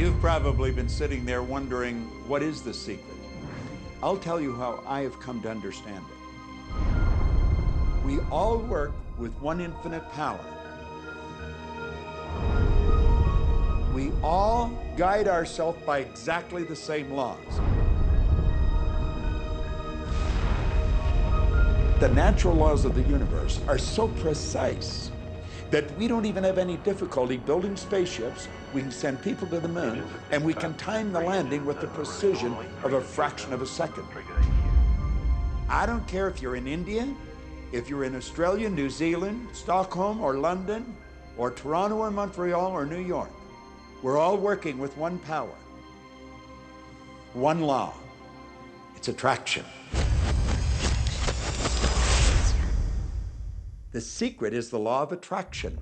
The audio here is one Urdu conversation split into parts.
You've probably been sitting there wondering, what is the secret? I'll tell you how I have come to understand it. We all work with one infinite power. We all guide ourselves by exactly the same laws. The natural laws of the universe are so precise that we don't even have any difficulty building spaceships We can send people to the moon, and we can time the landing with the precision of a fraction of a second. I don't care if you're in India, if you're in Australia, New Zealand, Stockholm, or London, or Toronto, or Montreal, or New York. We're all working with one power, one law. It's attraction. The secret is the law of attraction.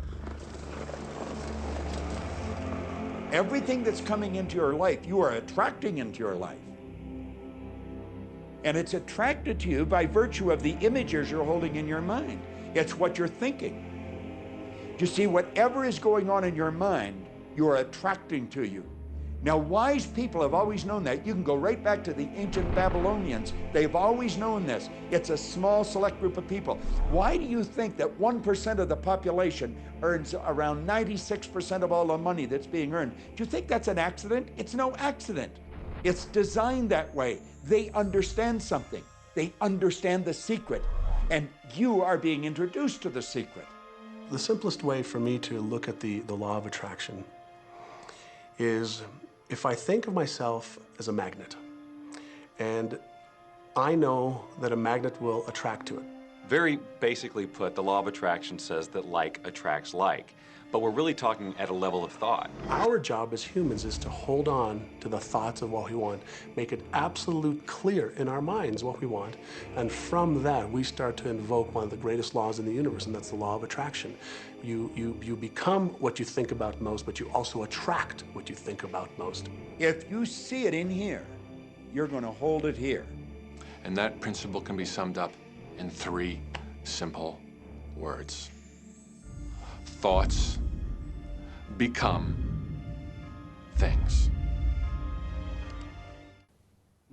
Everything that's coming into your life, you are attracting into your life. And it's attracted to you by virtue of the images you're holding in your mind. It's what you're thinking. You see, whatever is going on in your mind, you are attracting to you. Now, wise people have always known that. You can go right back to the ancient Babylonians. They've always known this. It's a small, select group of people. Why do you think that 1% of the population earns around 96% of all the money that's being earned? Do you think that's an accident? It's no accident. It's designed that way. They understand something. They understand the secret. And you are being introduced to the secret. The simplest way for me to look at the law of attraction is if I think of myself as a magnet, and I know that a magnet will attract to it. Very basically put, the law of attraction says that like attracts like, but we're really talking at a level of thought. Our job as humans is to hold on to the thoughts of what we want, make it absolute clear in our minds what we want, and from that we start to invoke one of the greatest laws in the universe, and that's the law of attraction. You become what you think about most, but you also attract what you think about most. If you see it in here, you're going to hold it here. And that principle can be summed up in 3 simple words. Thoughts become things.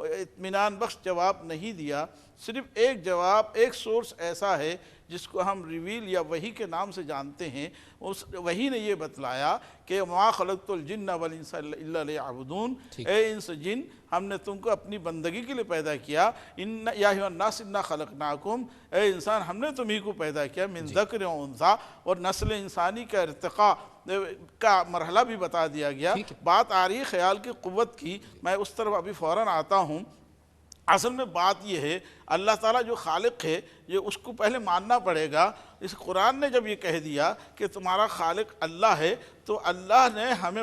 اطمینان بخش جواب نہیں دیا. صرف ایک جواب، ایک سورس ایسا ہے جس کو ہم ریویل یا وحی کے نام سے جانتے ہیں. اس وحی نے یہ بتلایا کہ ما خلقت الجن والانس الا لیعبدون، اے انس جن ہم نے تم کو اپنی بندگی کے لیے پیدا کیا. یا ایھا الناس انا خلقناکم، اے انسان ہم نے تمہیں کو پیدا کیا من ذکر و انثی، اور نسل انسانی کا ارتقاء کا مرحلہ بھی بتا دیا گیا. بات آ رہی ہے خیال کی قوت کی، میں اس طرف ابھی فوراً آتا ہوں. اصل میں بات یہ ہے اللہ تعالیٰ جو خالق ہے یہ اس کو پہلے ماننا پڑے گا. اس قرآن نے جب یہ کہہ دیا کہ تمہارا خالق اللہ ہے تو اللہ نے ہمیں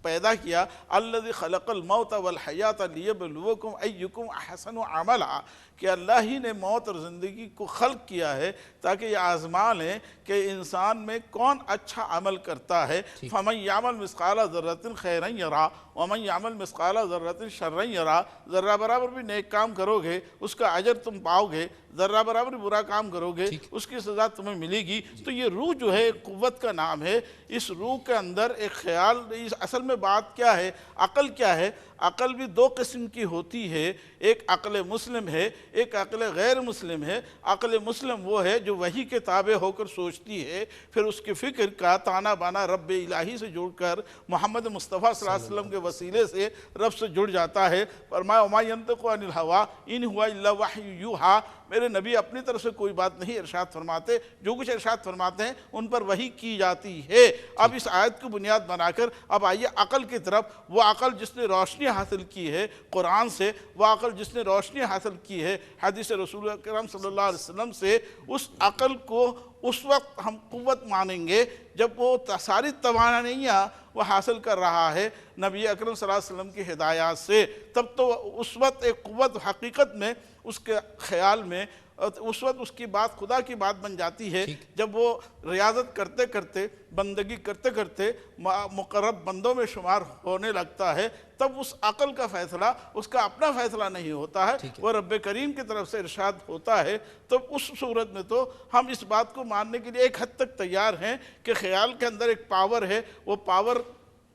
پیدا کیا. الذی خلق الموت والحیات لیبلوکم ایکم احسن عملا، کہ اللہ ہی نے موت اور زندگی کو خلق کیا ہے تاکہ یہ آزما لیں کہ انسان میں کون اچھا عمل کرتا ہے. فمن یعمل مثقال ذرۃ خیرا یرا ومن یعمل مثقال ذرۃ شرا یرا. ذرہ برابر بھی نیک کام کرو گے اس کا اجر تم پاؤ گے، ذرہ برابر برا کام کرو گے اس کی سزا تمہیں ملے گی. تو یہ روح جو ہے ایک قوت کا نام ہے. اس روح کے اندر ایک خیال، اصل میں بات کیا ہے، عقل کیا ہے؟ عقل بھی دو قسم کی ہوتی ہے. ایک عقل مسلم ہے، ایک عقل غیر مسلم ہے. عقل مسلم وہ ہے جو وحی کے تابع ہو کر سوچتی ہے، پھر اس کے فکر کا تانا بانا رب الہی سے جڑ کر محمد مصطفیٰ صلی اللہ علیہ وسلم کے وسیلے سے رب سے جڑ جاتا ہے. فرمایا وما ینطق عن الہویٰ ان ہوا الا وحی یوحیٰ. میرے نبی اپنی طرف سے کوئی بات نہیں ارشاد فرماتے، جو کچھ ارشاد فرماتے ہیں ان پر وحی کی جاتی ہے. اب اس آیت کو بنیاد بنا کر اب آئیے عقل کی طرف. وہ عقل جس نے روشنی حاصل کی ہے قرآن سے، وہ عقل جس نے روشنی حاصل کی ہے حدیث رسول اکرم صلی اللہ علیہ وسلم سے، اس عقل کو اس وقت ہم قوت مانیں گے جب وہ ساری توانائیاں وہ حاصل کر رہا ہے نبی اکرم صلی اللہ علیہ وسلم کی ہدایات سے. تب تو اس وقت ایک قوت حقیقت میں اس کے خیال میں، اس وقت اس کی بات خدا کی بات بن جاتی ہے. جب وہ ریاضت کرتے کرتے، بندگی کرتے کرتے مقرب بندوں میں شمار ہونے لگتا ہے، تب اس عقل کا فیصلہ اس کا اپنا فیصلہ نہیں ہوتا ہے، وہ رب کریم کی طرف سے ارشاد ہوتا ہے. تو اس صورت میں تو ہم اس بات کو ماننے کے لیے ایک حد تک تیار ہیں کہ خیال کے اندر ایک پاور ہے، وہ پاور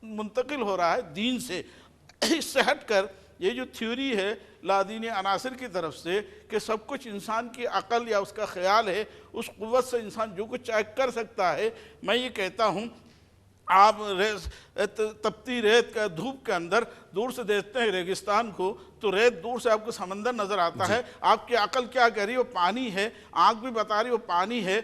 منتقل ہو رہا ہے دین سے. اس سے ہٹ کر یہ جو تھیوری ہے لادینی عناصر کی طرف سے کہ سب کچھ انسان کی عقل یا اس کا خیال ہے، اس قوت سے انسان جو کچھ چاہے کر سکتا ہے. میں یہ کہتا ہوں آپ تپتی ریت کا دھوپ کے اندر دور سے دیکھتے ہیں ریگستان کو تو ریت دور سے آپ کو سمندر نظر آتا ہے. آپ کی عقل کیا کہہ رہی ہے؟ وہ پانی ہے. آنکھ بھی بتا رہی ہے وہ پانی ہے.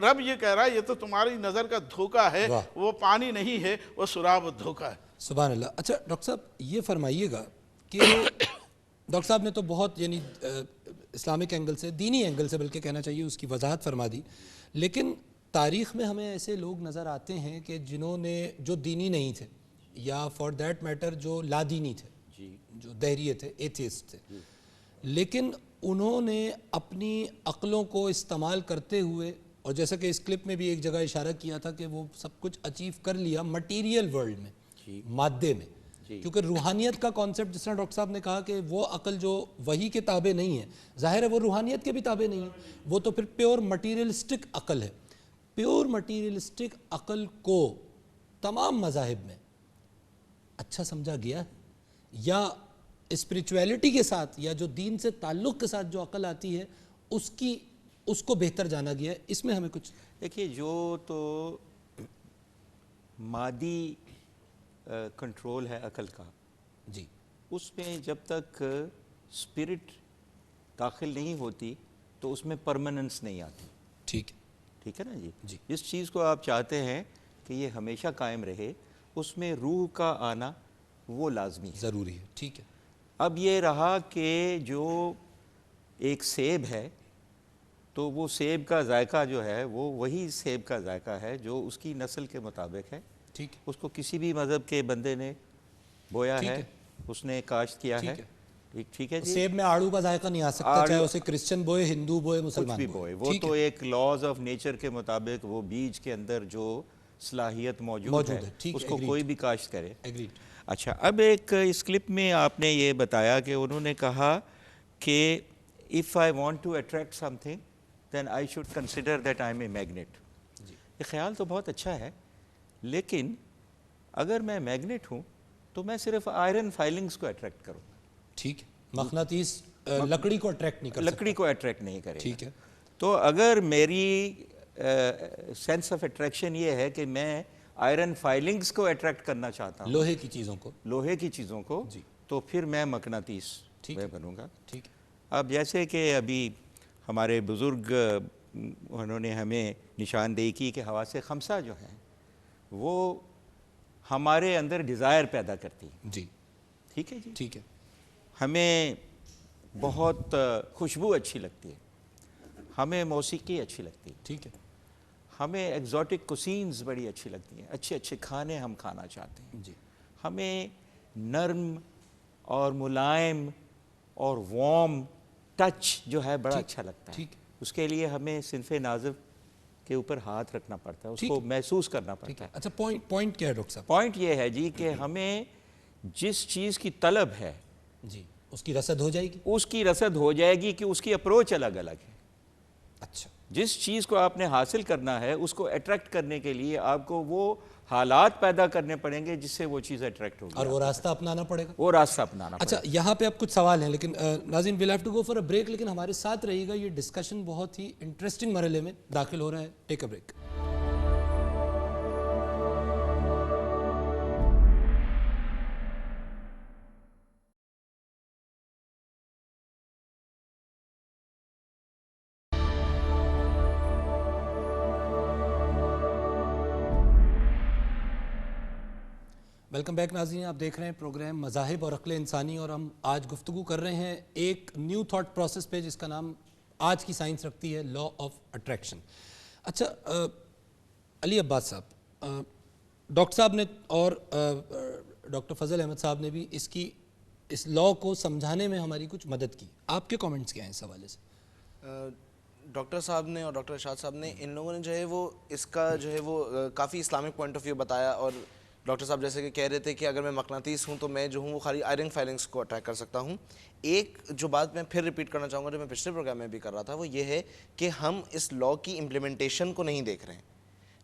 رب یہ کہہ رہا ہے یہ تو تمہاری نظر کا دھوکہ ہے، وہ پانی نہیں ہے، وہ سراب و دھوکہ ہے. سبحان اللہ. اچھا ڈاکٹر صاحب یہ فرمائیے گا کہ ڈاکٹر صاحب نے تو بہت یعنی اسلامک اینگل سے، دینی اینگل سے بلکہ کہنا چاہیے، اس کی وضاحت فرما دی. لیکن تاریخ میں ہمیں ایسے لوگ نظر آتے ہیں کہ جنہوں نے، جو دینی نہیں تھے یا فار دیٹ میٹر جو لادینی تھے، جو دہریے تھے، ایتھیسٹ تھے، لیکن انہوں نے اپنی عقلوں کو استعمال کرتے ہوئے، اور جیسا کہ اس کلپ میں بھی ایک جگہ اشارہ کیا تھا کہ وہ سب کچھ اچیو کر لیا مٹیریل ورلڈ میں، مادے میں. کیونکہ روحانیت کا کانسیپٹ جس طرح ڈاکٹر صاحب نے کہا کہ وہ عقل جو وحی کے تابع نہیں ہے، ظاہر ہے وہ روحانیت کے بھی تابع نہیں ہے، وہ تو پھر پیور مٹیریلسٹک عقل ہے. پیور مٹیریلسٹک عقل کو تمام مذاہب میں اچھا سمجھا گیا یا اسپریچویلٹی کے ساتھ یا جو دین سے تعلق کے ساتھ جو عقل آتی ہے اس کو بہتر جانا گیا ہے؟ اس میں ہمیں کچھ دیکھیے، جو تو مادی کنٹرول ہے عقل کا، جی، اس میں جب تک اسپرٹ داخل نہیں ہوتی تو اس میں پرماننس نہیں آتی. ٹھیک ہے نا جی. جس چیز کو آپ چاہتے ہیں کہ یہ ہمیشہ قائم رہے، اس میں روح کا آنا وہ لازمی ہے، ضروری ہے. ٹھیک ہے. اب یہ رہا کہ جو ایک سیب ہے تو وہ سیب کا ذائقہ جو ہے وہ وہی سیب کا ذائقہ ہے جو اس کی نسل کے مطابق ہے. ٹھیک ہے. اس کو کسی بھی مذہب کے بندے نے بویا ہے، اس نے کاشت کیا ہے. ٹھیک ہے جی. سیب میں آڑو کا ذائقہ نہیں آ سکتا، چاہے اسے کرسچن بوئے، ہندو بوئے، مسلمان کچھ بھی بوئے. وہ تو ایک لاز آف نیچر کے مطابق وہ بیج کے اندر جو صلاحیت موجود ہے اس کو کوئی بھی کاشت کرے. اچھا، اب ایک اس کلپ میں آپ نے یہ بتایا کہ انہوں نے کہا کہ if I want to attract something then I should consider that I am a magnet. یہ خیال تو بہت اچھا ہے، لیکن اگر میں میگنیٹ ہوں تو میں صرف آئرن فائلنگز کو اٹریکٹ کروں. ٹھیک ہے. مغناطیس لکڑی کو اٹریکٹ نہیں کرتا، لکڑی کو اٹریکٹ نہیں کرے. ٹھیک ہے. تو اگر میری سینس آف اٹریکشن یہ ہے کہ میں آئرن فائلنگز کو اٹریکٹ کرنا چاہتا ہوں، لوہے کی چیزوں کو، لوہے کی چیزوں کو، تو پھر میں مغناطیس میں بنوں گا. ٹھیک ہے. اب جیسے کہ ابھی ہمارے بزرگ انہوں نے ہمیں نشاندہی کی کہ حواس خمسہ جو ہیں وہ ہمارے اندر ڈیزائر پیدا کرتی ہیں. جی ٹھیک ہے جی. ٹھیک ہے. ہمیں بہت خوشبو اچھی لگتی ہے، ہمیں موسیقی اچھی لگتی ہے، ٹھیک ہے. ہمیں ایگزوٹک کوسینز بڑی اچھی لگتی ہیں، اچھے اچھے کھانے ہم کھانا چاہتے ہیں. جی. ہمیں نرم اور ملائم اور وارم ٹچ جو ہے بڑا اچھا لگتا ہے. اس کے لیے ہمیں صنف نازف کے اوپر ہاتھ رکھنا پڑتا ہے، اس کو محسوس کرنا پڑتا ہے. اچھا پوائنٹ کیا ہے ڈاکٹر صاحب؟ پوائنٹ یہ ہے جی کہ ہمیں جس چیز کی طلب ہے جی اس کی رسد ہو جائے گی، اس کی رسد ہو جائے گی کہ اس کی اپروچ الگ الگ ہے. اچھا. جس چیز کو آپ نے حاصل کرنا ہے اس کو اٹریکٹ کرنے کے لیے آپ کو وہ حالات پیدا کرنے پڑیں گے جس سے وہ چیز اٹریکٹ ہوگی، اور وہ راستہ اپنانا پڑے گا. وہ راستہ اپنانا. اچھا یہاں پہ اب کچھ سوال ہیں لیکن ناظرین we'll have to go for a break, لیکن ہمارے ساتھ رہیے گا، یہ ڈسکشن بہت ہی انٹرسٹنگ مرحلے میں داخل ہو رہا ہے. ٹیک اے بریک. ویلکم بیک ناظرین، آپ دیکھ رہے ہیں پروگرام مذاہب اور عقل انسانی، اور ہم آج گفتگو کر رہے ہیں ایک نیو تھاٹ پروسیس پہ جس کا نام آج کی سائنس رکھتی ہے لا آف اٹریکشن. اچھا علی عباس صاحب، ڈاکٹر صاحب نے اور ڈاکٹر فضل احمد صاحب نے بھی اس لا کو سمجھانے میں ہماری کچھ مدد کی. آپ کے کامنٹس کیا ہیں اس حوالے سے؟ ڈاکٹر صاحب نے اور ڈاکٹر ارشاد صاحب نے ان لوگوں نے جو ہے وہ اس کا جو ہے وہ کافی اسلامک پوائنٹ آف ویو بتایا. اور ڈاکٹر صاحب جیسے کہ کہہ رہے تھے کہ اگر میں مغناطیس ہوں تو میں جو ہوں وہ خالی آئرن فائلنگس کو اٹریکٹ کر سکتا ہوں. ایک جو بات میں پھر ریپیٹ کرنا چاہوں گا جو میں پچھلے پروگرام میں بھی کر رہا تھا وہ یہ ہے کہ ہم اس لا کی امپلیمنٹیشن کو نہیں دیکھ رہے ہیں.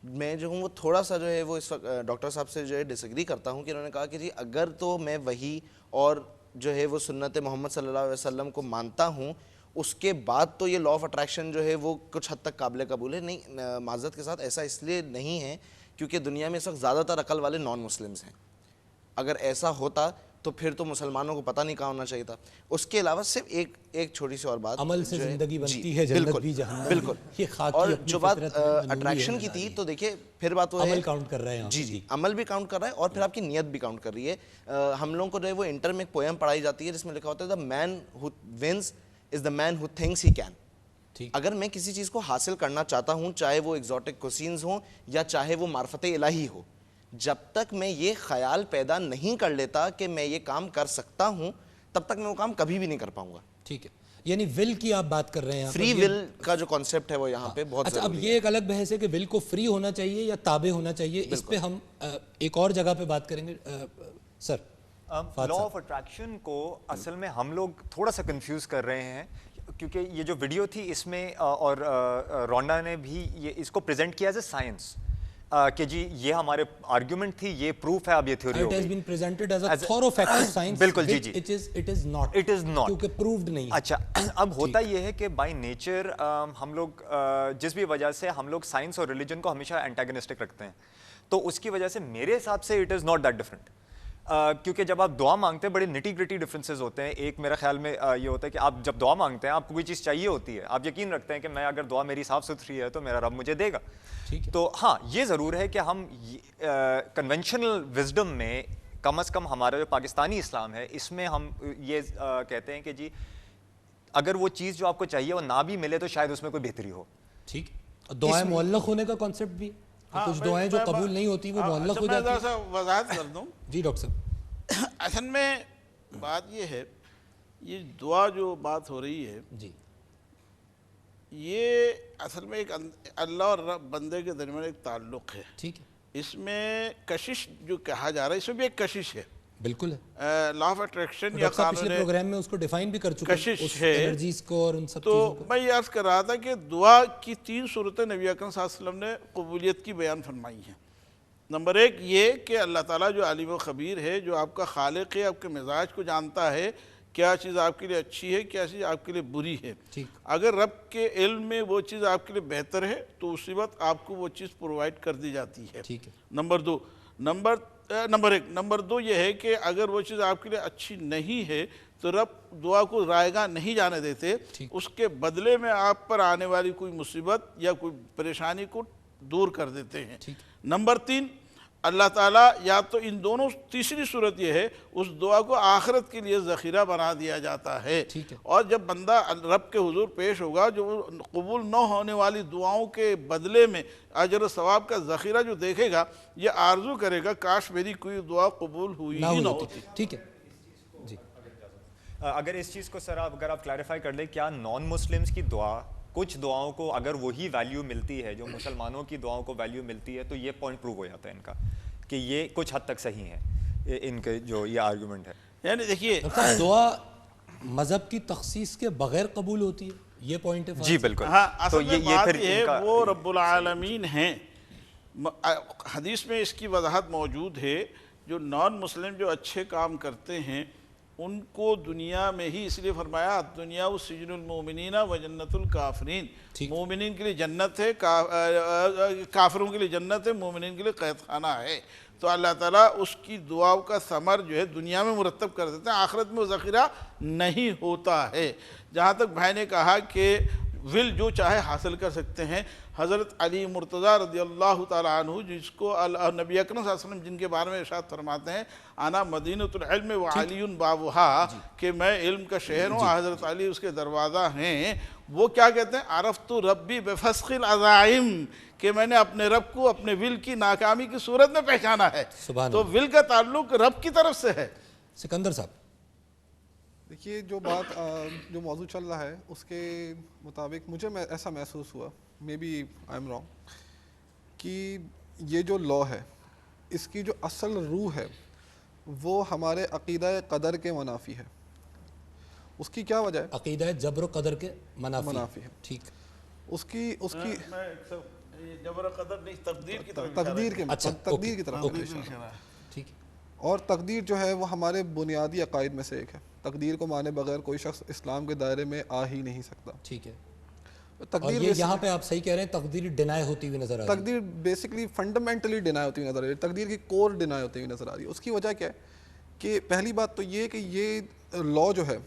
میں جو ہوں وہ تھوڑا سا جو ہے وہ اس وقت ڈاکٹر صاحب سے جو ہے ڈس ایگری کرتا ہوں کہ انہوں نے کہا کہ جی اگر تو میں وحی اور جو ہے وہ سنت محمد صلی اللہ علیہ وسلم کو مانتا ہوں اس کے بعد تو یہ لا آف اٹریکشن جو ہے وہ کچھ حد تک قابل قبول ہے. نہیں، معذرت کے ساتھ ایسا اس لیے نہیں ہے کیونکہ دنیا میں اس وقت زیادہ تر عقل والے نان مسلمز ہیں. اگر ایسا ہوتا تو پھر تو مسلمانوں کو پتہ نہیں کہاں ہونا چاہیے تھا. اس کے علاوہ صرف ایک چھوٹی سی اور بات، عمل سے زندگی بنتی ہے، جنت بھی جہنم. بالکل. اور جو بات اٹریکشن کی تھی تو دیکھیں پھر بات وہ ہے عمل کاؤنٹ کر رہے ہیں. جی عمل بھی کاؤنٹ کر رہا ہے اور پھر آپ کی نیت بھی کاؤنٹ کر رہی ہے. ہم لوگوں کو جو ہے وہ انٹر میں ایک پویم پڑھائی جاتی ہے جس میں لکھا ہوتا ہے the man who wins is the man who thinks he can. اگر میں کسی چیز کو حاصل کرنا چاہتا ہوں چاہے وہ ایگزوٹک کوسینز ہوں یا چاہے وہ معرفت الہی ہو، جب تک میں یہ خیال پیدا نہیں کر لیتا کہ میں یہ کام کر سکتا ہوں تب تک میں وہ کام کبھی بھی نہیں کر پاؤں گا. ٹھیک ہے، یعنی ول کی آپ بات کر رہے ہیں. فری ول کا جو کانسیپٹ ہے وہ یہاں پہ بہت اچھا. اب یہ ایک الگ بحث ہے کہ ول کو فری ہونا چاہیے یا تابع ہونا چاہیے، اس پہ ہم ایک اور جگہ پہ بات کریں گے. سر، لا آف اٹریکشن کو اصل میں ہم لوگ تھوڑا سا کنفیوز کر رہے ہیں کیونکہ یہ جو ویڈیو تھی اس میں اور رونڈا نے بھی یہ اس کو پریزنٹ کیا ایز اے سائنس کہ جی یہ ہمارے آرگیومنٹ تھی، یہ پروف ہے، اب یہ تھیوری ہو گئی. It has been presented as a thorough fact of science. بالکل جی جی. It is not. کیونکہ proved نہیں. اچھا اب ہوتا یہ ہے کہ بائی نیچر ہم لوگ جس بھی وجہ سے ہم لوگ سائنس اور ریلیجن کو ہمیشہ اینٹاگنسٹک رکھتے ہیں تو اس کی وجہ سے میرے حساب سے it is not that different. کیونکہ جب آپ دعا مانگتے ہیں بڑے نٹی گریٹی ڈفرینسز ہوتے ہیں. ایک میرے خیال میں یہ ہوتا ہے کہ آپ جب دعا مانگتے ہیں آپ کو کوئی چیز چاہیے ہوتی ہے، آپ یقین رکھتے ہیں کہ میں اگر دعا میری صاف ستھری ہے تو میرا رب مجھے دے گا. تو ہاں یہ ضرور ہے کہ ہم کنونشنل وزڈم میں کم از کم ہمارا جو پاکستانی اسلام ہے اس میں ہم یہ کہتے ہیں کہ جی اگر وہ چیز جو آپ کو چاہیے وہ نہ بھی ملے تو شاید اس میں کوئی بہتری ہو. ٹھیک. دعائیں معلق ہونے کا کانسیپٹ بھی کچھ دعائیں جو قبول نہیں ہوتی وہ معلق ہو جاتی ہیں. میں وضاحت کر دوں. جی ڈاکٹر صاحب. اصل میں بات یہ ہے، یہ دعا جو بات ہو رہی ہے جی یہ اصل میں ایک اللہ اور بندے کے درمیان ایک تعلق ہے. ٹھیک ہے. اس میں کشش جو کہا جا رہا ہے اس میں بھی ایک کشش ہے. بالکل ہے. لا آف اٹریکشن یا پچھلے پروگرام میں اس کو ڈیفائن بھی کر چکے ہیں، کشش ہے انرجیز کو اور ان سب تو چیزوں کو. میں یہ عرض کر رہا تھا کہ دعا کی 3 صورتیں نبی اکرم صلی اللہ علیہ وسلم نے قبولیت کی بیان فرمائی ہیں. نمبر 1 یہ کہ اللہ تعالیٰ جو عالم و خبیر ہے، جو آپ کا خالق ہے، آپ کے مزاج کو جانتا ہے کیا چیز آپ کے لیے اچھی ہے، کیا چیز آپ کے لیے بری ہے. اگر رب کے علم میں وہ چیز آپ کے لیے بہتر ہے تو اسی وقت آپ کو وہ چیز پرووائڈ کر دی جاتی ہے. نمبر ایک. نمبر دو یہ ہے کہ اگر وہ چیز آپ کے لیے اچھی نہیں ہے تو رب دعا کو رائے گاہ نہیں جانے دیتے، اس کے بدلے میں آپ پر آنے والی کوئی مصیبت یا کوئی پریشانی کو دور کر دیتے ہیں. نمبر تین، اللہ تعالیٰ یا تو ان دونوں، تیسری صورت یہ ہے اس دعا کو آخرت کے لیے ذخیرہ بنا دیا جاتا ہے. اور جب بندہ رب کے حضور پیش ہوگا، جو قبول نہ ہونے والی دعاؤں کے بدلے میں اجر و ثواب کا ذخیرہ جو دیکھے گا، یہ آرزو کرے گا کاش میری کوئی دعا قبول ہوئی ہی نہ ہوتی. ٹھیک ہے جی. اگر اس چیز کو سر اگر آپ کلیریفائی کر لیں، کیا نان مسلمز کی دعا، کچھ دعاؤں کو اگر وہی ویلیو ملتی ہے جو مسلمانوں کی دعاؤں کو ویلیو ملتی ہے، تو یہ پوائنٹ پروو ہو جاتا ہے ان کا کہ یہ کچھ حد تک صحیح ہے ان کے جو یہ آرگومنٹ ہے. یعنی دیکھیے دعا مذہب کی تخصیص کے بغیر قبول ہوتی ہے، یہ پوائنٹ ہے. جی بالکل. ہاں اصل میں بات یہ ہے وہ رب العالمین ہیں. حدیث میں اس کی وضاحت موجود ہے. جو نان مسلم جو اچھے کام کرتے ہیں ان کو دنیا میں ہی اس لیے فرمایا دنیا و سجن المومنین و جنت الکافرین. مومنین کے لیے جنت ہے، کافروں کے لیے جنت ہے، مومنین کے لیے قید خانہ ہے. تو اللہ تعالیٰ اس کی دعاؤں کا ثمر جو ہے دنیا میں مرتب کر دیتے ہیں، آخرت میں وہ ذخیرہ نہیں ہوتا ہے. جہاں تک بھائی نے کہا کہ ول جو چاہے حاصل کر سکتے ہیں، حضرت علی مرتضیٰ رضی اللہ تعالیٰ عنہ جس کو نبی اکرم صلی اللہ علیہ وسلم جن کے بارے میں ارشاد فرماتے ہیں انا مدینۃ العلم وعلی بابہا، کہ میں علم کا شہر ہوں، حضرت علی اس کے دروازہ ہیں. وہ کیا کہتے ہیں؟ عرفت ربی بفسخ العزائم، کہ میں نے اپنے رب کو اپنے ول کی ناکامی کی صورت میں پہچانا ہے. تو ول کا تعلق رب کی طرف سے ہے. سکندر صاحب دیکھیے جو موضوع چل رہا ہے اس کے مطابق مجھے ایسا محسوس ہوا، maybe I am wrong, کہ یہ جو لا ہے اس کی جو اصل روح ہے وہ ہمارے عقیدہ قدر کے منافی ہے. اس کی کیا وجہ ہے؟ عقیدہ جبر و قدر کے منافی ہے. ٹھیک. اس کی جبر و قدر نہیں، تقدیر کی طرف، تقدیر کی طرف. ٹھیک. اور تقدیر جو ہے وہ ہمارے بنیادی عقائد میں سے ایک ہے. تقدیر کو مانے بغیر کوئی شخص اسلام کے دائرے میں آ ہی نہیں سکتا. ٹھیک ہے. تقدیر یہاں پہ آپ صحیح کہہ رہے ہیں، تقدیر ڈینائی ہوتی ہوئی نظر آ رہی ہے. تقدیر بیسکلی فنڈامنٹلی ڈینائی ہوتی ہوئی نظر آ رہی ہے. تقدیر کی کور ڈینائی ہوتی ہوئی نظر آ رہی ہے. اس کی وجہ کیا ہے کہ پہلی بات تو یہ کہ یہ لا جو ہے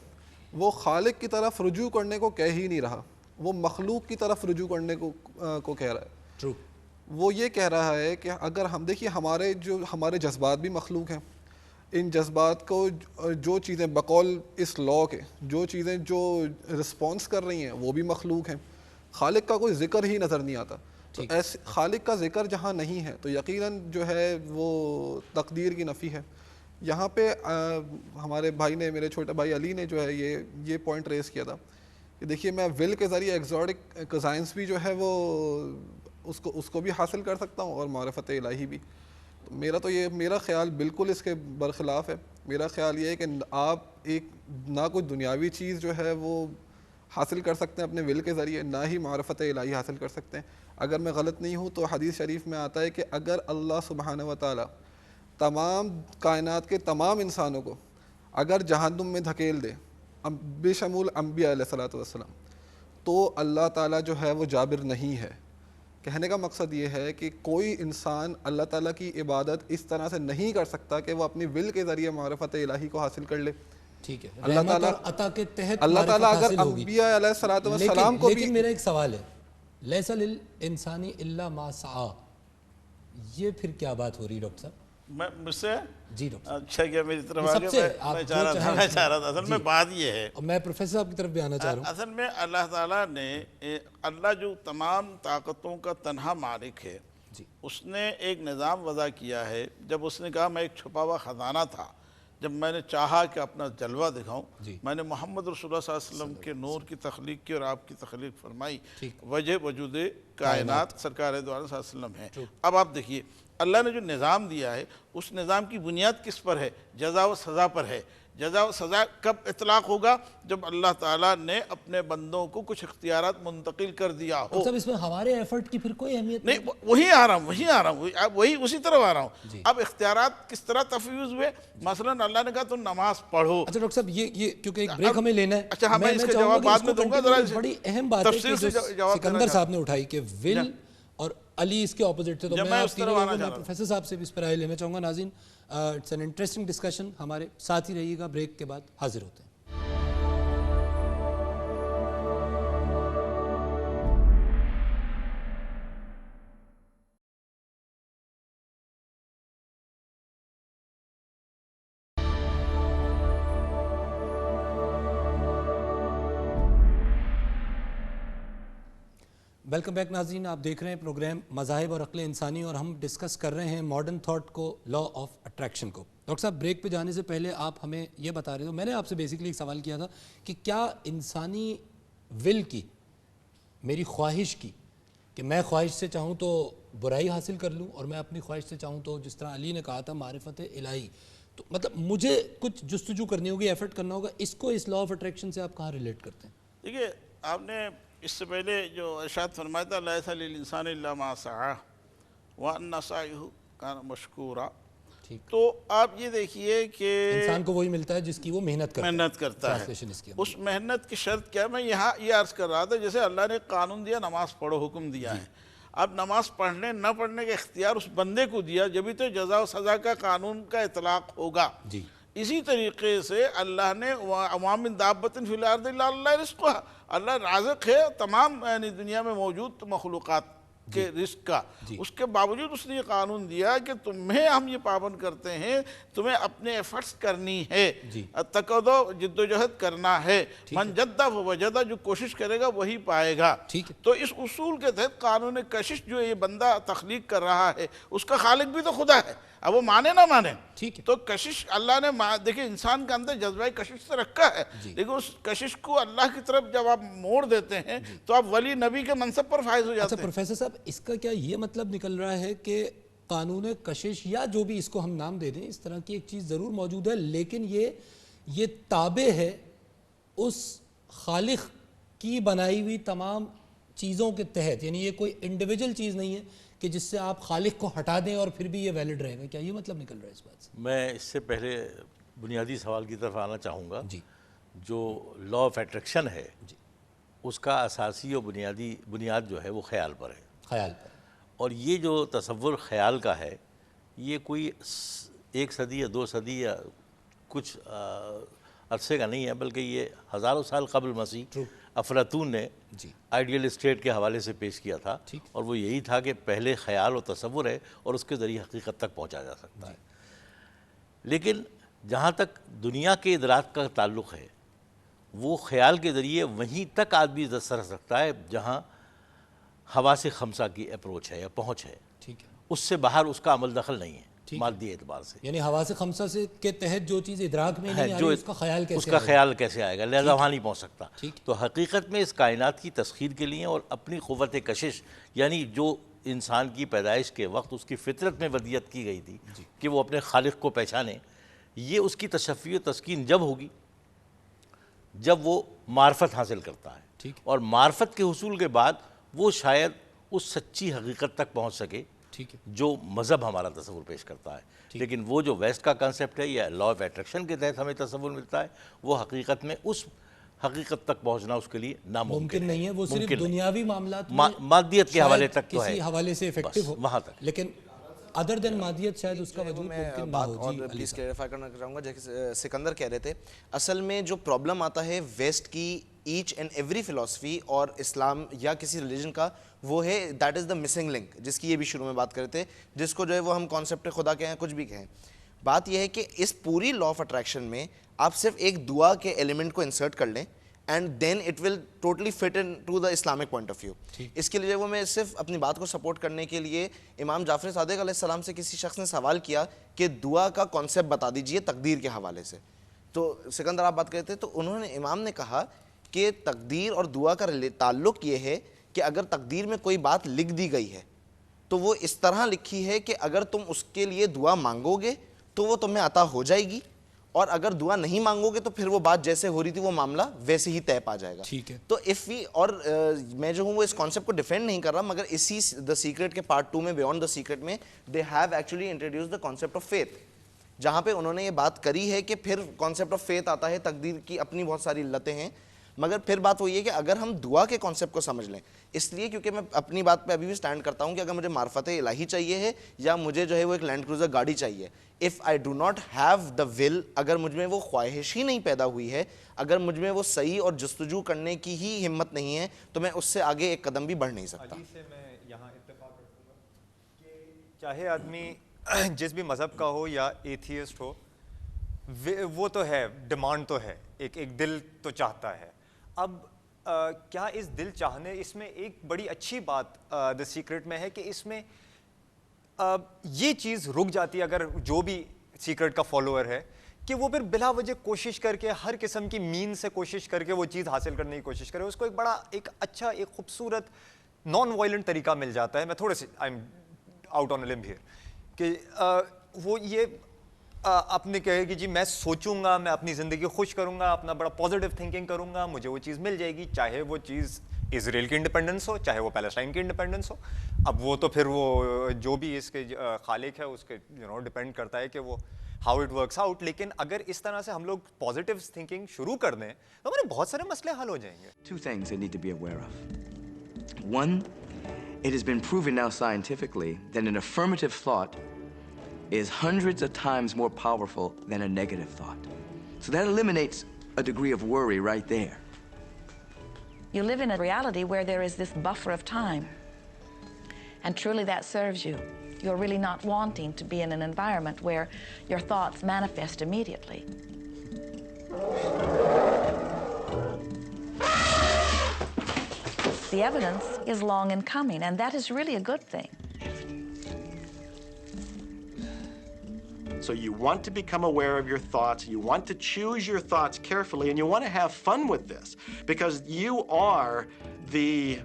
وہ خالق کی طرف رجوع کرنے کو کہہ ہی نہیں رہا، وہ مخلوق کی طرف رجوع کرنے کو کہہ رہا ہے. ٹرو. وہ یہ کہہ رہا ہے کہ اگر ہم دیکھیے ہمارے جذبات بھی مخلوق ہیں. ان جذبات کو جو چیزیں بقول اس لا کے جو چیزیں جو رسپانس کر رہی ہیں وہ بھی مخلوق ہیں. خالق کا کوئی ذکر ہی نظر نہیں آتا. تو ایسے خالق کا ذکر جہاں نہیں ہے تو یقیناً جو ہے وہ تقدیر کی نفی ہے. یہاں پہ ہمارے بھائی نے، میرے چھوٹے بھائی علی نے جو ہے یہ پوائنٹ ریز کیا تھا کہ دیکھیے میں ول کے ذریعے ایگزوٹک کزائنس بھی جو ہے وہ اس کو بھی حاصل کر سکتا ہوں اور معرفت الہی بھی. میرا خیال بالکل اس کے برخلاف ہے. میرا خیال یہ ہے کہ آپ ایک نہ کوئی دنیاوی چیز جو ہے وہ حاصل کر سکتے ہیں اپنے ول کے ذریعے، نہ ہی معرفت الہی حاصل کر سکتے ہیں. اگر میں غلط نہیں ہوں تو حدیث شریف میں آتا ہے کہ اگر اللہ سبحانہ و تعالیٰ تمام کائنات کے تمام انسانوں کو اگر جہنم میں دھکیل دے بشمول انبیاء علیہ الصلوۃ والسلام، تو اللہ تعالیٰ جو ہے وہ جابر نہیں ہے. کہنے کا مقصد یہ ہے کہ کوئی انسان اللہ تعالیٰ کی عبادت اس طرح سے نہیں کر سکتا کہ وہ اپنی ول کے ذریعے معرفت الہی کو حاصل کر لے. ٹھیک ہے. اللہ تعالیٰ عطا کے تحت اللہ تعالیٰ اگر انبیاء علیہ الصلوۃ والسلام کو بھی. لیکن میرا ایک سوال ہے، لیس للانسان الا ما سعی، یہ پھر کیا بات ہو رہی ہے ڈاکٹر صاحب؟ مجھ سے جی ڈاکٹر صاحب. اچھا کیا میری طرف آگے میں چاہ رہا تھا اصل میں بات یہ ہے، میں پروفیسر صاحب کی طرف بھی آنا چاہ رہا ہوں. اصل میں اللہ تعالیٰ نے، اللہ جو تمام طاقتوں کا تنہا مالک ہے، اس نے ایک نظام وضع کیا ہے. جب اس نے کہا میں ایک چھپا ہوا خزانہ تھا، جب میں نے چاہا کہ اپنا جلوہ دکھاؤں، میں نے محمد رسول اللہ صلی اللہ علیہ وسلم کے نور کی تخلیق کی اور آپ کی تخلیق فرمائی. وجہ وجود کائنات سرکار دو عالم صلی اللہ علیہ وسلم ہے. اب آپ دیکھیے اللہ نے جو نظام دیا ہے اس نظام کی بنیاد کس پر ہے؟ جزا و سزا پر ہے. جزا و سزا کب اطلاق ہوگا؟ جب اللہ تعالیٰ نے اپنے بندوں کو کچھ اختیارات منتقل کر دیا ہو. سب اس میں ہمارے ایفرٹ کی پھر کوئی اہمیت نہیں, وہی آ رہا ہوں وہی اسی طرف آ رہا ہوں. اب اختیارات کس طرح تفویض ہوئے؟ مثلا اللہ نے کہا تم نماز پڑھو. اچھا ڈاکٹر صاحب یہ کیونکہ ایک بریک ہمیں لینا ہے. اچھا میں اس کا جواب بعد میں دوں گا. بڑی اہم بات ہے کہ سکندر صاحب نے اٹھائی کہ ول اور علی اس کے اپوزٹ تھے, تو میں پروفیسر صاحب سے بھی اس پر رائے لینا چاہوں گا. ناظرین, اٹس این انٹرسٹنگ ڈسکشن, ہمارے ساتھ ہی رہیے گا. بریک کے بعد حاضر ہوتے ہیں. ویلکم بیک ناظرین, آپ دیکھ رہے ہیں پروگرام مذاہب اور عقل انسانی, اور ہم ڈسکس کر رہے ہیں ماڈرن تھاٹ کو, لا آف اٹریکشن کو. ڈاکٹر صاحب, بریک پہ جانے سے پہلے آپ ہمیں یہ بتا رہے تھے, میں نے آپ سے بیسیکلی ایک سوال کیا تھا کہ کیا انسانی ول کی, میری خواہش کی, کہ میں خواہش سے چاہوں تو برائی حاصل کر لوں, اور میں اپنی خواہش سے چاہوں تو, جس طرح علی نے کہا تھا, معرفت الہی, تو مطلب مجھے کچھ جستجو کرنی ہوگی, ایفرٹ کرنا ہوگا, اس کو اس لا آف اٹریکشن سے آپ کہاں ریلیٹ کرتے ہیں؟ دیکھیے, آپ نے اس سے پہلے جو ارشاد فرمایا تھا لیس للانسان الا ما سعى وان سعيه كان مشکورا, تو آپ یہ دیکھیے کہ انسان کو وہی ملتا ہے جس کی وہ محنت کرتا ہے. اس محنت کی شرط کیا؟ میں یہاں یہ عرض کر رہا تھا, جیسے اللہ نے قانون دیا, نماز پڑھو, حکم دیا ہے. اب نماز پڑھنے نہ پڑھنے کا اختیار اس بندے کو دیا, جبھی تو جزا و سزا کا قانون کا اطلاق ہوگا. اسی طریقے سے اللہ نے وَمَا مِن دَابَّةٍ فِي الْأَرْضِ إِلَّا عَلَى اللَّهِ رِزْقُهَا, اللہ رازق ہے تمام یعنی دنیا میں موجود مخلوقات کے رزق کا. اس کے باوجود اس نے یہ قانون دیا کہ تمہیں ہم یہ پابند کرتے ہیں, تمہیں اپنے ایفرٹس کرنی ہے, تقدو جد و جہد کرنا ہے. من جدہ فوجدہ, جو کوشش کرے گا وہی پائے گا. تو اس اصول کے تحت قانون کشش جو یہ بندہ تخلیق کر رہا ہے, اس کا خالق بھی تو خدا ہے. اب وہ مانے نہ مانے, تو کشش اللہ نے دیکھیں انسان کے اندر جذبہ کشش سے رکھا ہے, لیکن اس کشش کو اللہ کی طرف جب آپ موڑ دیتے ہیں تو آپ ولی نبی کے منصب پر فائز ہو جاتے ہیں. اچھا پروفیسر صاحب, اس کا کیا یہ مطلب نکل رہا ہے کہ قانون کشش یا جو بھی اس کو ہم نام دے دیں, اس طرح کی ایک چیز ضرور موجود ہے, لیکن یہ تابع ہے اس خالق کی بنائی ہوئی تمام چیزوں کے تحت, یعنی یہ کوئی انڈیویجول چیز نہیں ہے کہ جس سے آپ خالق کو ہٹا دیں اور پھر بھی یہ ویلڈ رہے گا. کیا یہ مطلب نکل رہا ہے اس بات سے؟ میں اس سے پہلے بنیادی سوال کی طرف آنا چاہوں گا. جو لا آف اٹریکشن ہے, اس کا اساسی اور بنیاد جو ہے وہ خیال پر ہے. خیال پر. اور یہ جو تصور خیال کا ہے, یہ کوئی 1 صدی یا 2 صدی یا کچھ عرصے کا نہیں ہے, بلکہ یہ ہزاروں سال قبل مسیح افلاطون نے آئیڈیل اسٹیٹ کے حوالے سے پیش کیا تھا, اور وہ یہی تھا کہ پہلے خیال و تصور ہے اور اس کے ذریعے حقیقت تک پہنچا جا سکتا ہے. لیکن جہاں تک دنیا کے ادراک کا تعلق ہے, وہ خیال کے ذریعے وہیں تک آدمی دسترس رکھ سکتا ہے جہاں حواس خمسہ کی اپروچ ہے یا پہنچ ہے. اس سے باہر اس کا عمل دخل نہیں ہے مادی اعتبار سے. یعنی حواس خمسہ سے کے تحت جو چیز ادراک میں نہیں آ رہی, اس کا خیال کیسے آئے گا, لہذا وہاں نہیں پہنچ سکتا. تو حقیقت میں اس کائنات کی تسخیر کے لیے اور اپنی قوت کشش, یعنی جو انسان کی پیدائش کے وقت اس کی فطرت میں ودیت کی گئی تھی کہ وہ اپنے خالق کو پہچانے, یہ اس کی تشفی و تسکین جب ہوگی جب وہ معرفت حاصل کرتا ہے. اور معرفت کے حصول کے بعد وہ شاید اس سچی حقیقت تک پہنچ سکے جو مذہب ہمارا تصور پیش کرتا ہے. لیکن وہ جو ویسٹ کا کنسیپٹ ہے یا لا آف اٹریکشن کے تحت ہمیں تصور ملتا ہے, وہ حقیقت میں اس حقیقت تک پہنچنا اس کے لیے ناممکن نہیں ہے. وہ صرف دنیاوی معاملات مادیت کے حوالے تک تو ہے, کسی حوالے سے افیکٹو ہو وہاں تک, لیکن ادر دین مادیت شاید اس کا وجود ممکن نہ ہو. اور پلیز کلیریفائی کرنا چاہوں گا, جیسے سکندر کہہ رہے تھے, اصل میں جو پرابلم آتا ہے ویسٹ کی ایچ اینڈ ایوری فلاسفی اور اسلام یا کسی ریلیجن کا, وہ ہے that is the missing link, جس کی یہ بھی شروع میں بات کرے تھے, جس کو جو ہے وہ ہم کانسیپٹ خدا کہیں کچھ بھی کہیں. بات یہ ہے کہ اس پوری لا آف اٹریکشن میں آپ صرف ایک دعا کے ایلیمنٹ کو انسرٹ کر لیں and then it will totally fit into the Islamic point of view. اس کے لیے وہ میں صرف اپنی بات کو سپورٹ کرنے کے لیے امام جعفر صادق علیہ السلام سے کسی شخص نے سوال کیا کہ دعا کا کانسیپٹ بتا دیجئے تقدیر کے حوالے سے. تو سکندر آپ بات کرتے تھے, تو انہوں نے امام نے کہا کہ تقدیر اور دعا کا تعلق یہ ہے کہ اگر تقدیر میں کوئی بات لکھ دی گئی ہے تو وہ اس طرح لکھی ہے کہ اگر تم اس کے لیے دعا مانگو گے تو وہ تمہیں عطا ہو جائے گی, اور اگر دعا نہیں مانگو گے تو پھر وہ بات جیسے ہو رہی تھی وہ معاملہ ویسے ہی طے پا جائے گا. ٹھیک ہے. تو اف وی اور میں جو ہوں وہ اس کانسیپٹ کو ڈیفینڈ نہیں کر رہا, مگر اسی دا سیکرٹ کے پارٹ 2 میں بیونڈ دا سیکرٹ میں they have actually introduce the concept of faith, جہاں پہ انہوں نے یہ بات کری ہے کہ پھر کانسیپٹ آف فیتھ آتا ہے. تقدیر کی اپنی بہت ساری علتیں ہیں, مگر پھر بات وہ یہ کہ اگر ہم دعا کے کانسیپٹ کو سمجھ لیں, اس لیے کیونکہ میں اپنی بات پہ ابھی بھی سٹینڈ کرتا ہوں کہ اگر مجھے معرفت الہی چاہیے ہے یا مجھے جو ہے وہ ایک لینڈ کروزر گاڑی چاہیے, if I do not have the will, اگر مجھ میں وہ خواہش ہی نہیں پیدا ہوئی ہے, اگر مجھ میں وہ صحیح اور جستجو کرنے کی ہی ہمت نہیں ہے, تو میں اس سے آگے ایک قدم بھی بڑھ نہیں سکتا. علی سے میں یہاں اتفاق رکھوں گا کہ چاہے آدمی جس بھی مذہب کا ہو یا ایتھیسٹ ہو, وہ تو ہے, ڈیمانڈ تو ہے, ایک دل تو چاہتا ہے. اب کیا اس دل چاہنے, اس میں ایک بڑی اچھی بات دا سیکرٹ میں ہے کہ اس میں یہ چیز رک جاتی ہے اگر جو بھی سیکرٹ کا فالوور ہے, کہ وہ پھر بلا وجہ کوشش کر کے ہر قسم کی مین سے کوشش کر کے وہ چیز حاصل کرنے کی کوشش کرے. اس کو ایک بڑا ایک اچھا ایک خوبصورت نان وائلنٹ طریقہ مل جاتا ہے. میں تھوڑے سے I am out on a limb here کہ وہ یہ اپنے کہے کہ جی میں سوچوں گا, میں اپنی زندگی خوش کروں گا, اپنا بڑا پازیٹیو تھنکنگ کروں گا, مجھے وہ چیز مل جائے گی, چاہے وہ چیز اسرائیل کی انڈیپینڈنس ہو, چاہے وہ پیلسٹائن کی انڈیپینڈنس ہو. اب وہ تو پھر وہ جو بھی اس کے خالق ہے اس کے ڈیپینڈ کرتا ہے کہ وہ ہاؤ اٹ ورکس آؤٹ. لیکن اگر اس طرح سے ہم لوگ پازیٹیو تھنکنگ شروع کر دیں تو ہمارے بہت سارے مسئلے حل ہو جائیں گے. Two things they need to be aware of. One, it has been proven now scientifically that an affirmative thought is hundreds of times more powerful than a negative thought. So that eliminates a degree of worry right there. You live in a reality where there is this buffer of time, and truly that serves you. You're really not wanting to be in an environment where your thoughts manifest immediately. The evidence is long in coming, and that is really a good thing. So you want to become aware of your thoughts, you want to choose your thoughts carefully, and you want to have fun with this, because you are the